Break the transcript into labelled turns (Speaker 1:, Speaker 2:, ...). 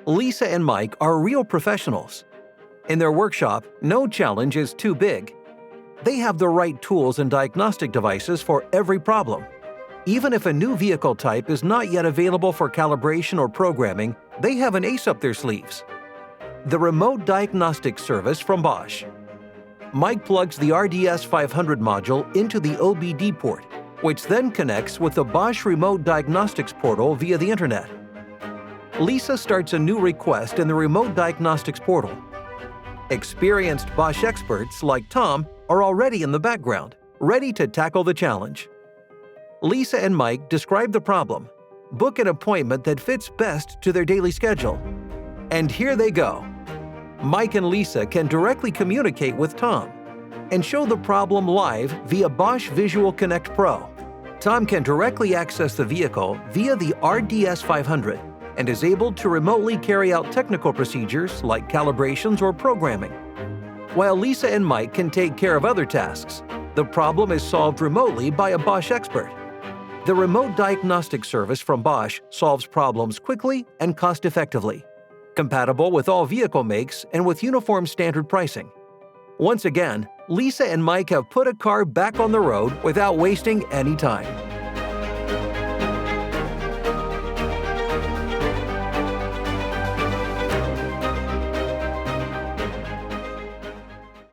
Speaker 1: Lisa and Mike are real professionals. In their workshop, no challenge is too big. They have the right tools and diagnostic devices for every problem. Even if a new vehicle type is not yet available for calibration or programming, they have an ace up their sleeves. The Remote Diagnostics Service from Bosch. Mike plugs the RDS 500 module into the OBD port, which then connects with the Bosch Remote Diagnostics portal via the internet. Lisa starts a new request in the Remote Diagnostics portal. Experienced Bosch experts like Tom are already in the background, ready to tackle the challenge. Lisa and Mike describe the problem, book an appointment that fits best to their daily schedule. And here they go. Mike and Lisa can directly communicate with Tom and show the problem live via Bosch Visual Connect Pro. Tom can directly access the vehicle via the RDS 500 and is able to remotely carry out technical procedures like calibrations or programming. While Lisa and Mike can take care of other tasks, the problem is solved remotely by a Bosch expert. The Remote Diagnostics Service from Bosch solves problems quickly and cost-effectively, compatible with all vehicle makes and with uniform standard pricing. Once again, Lisa and Mike have put a car back on the road without wasting any time.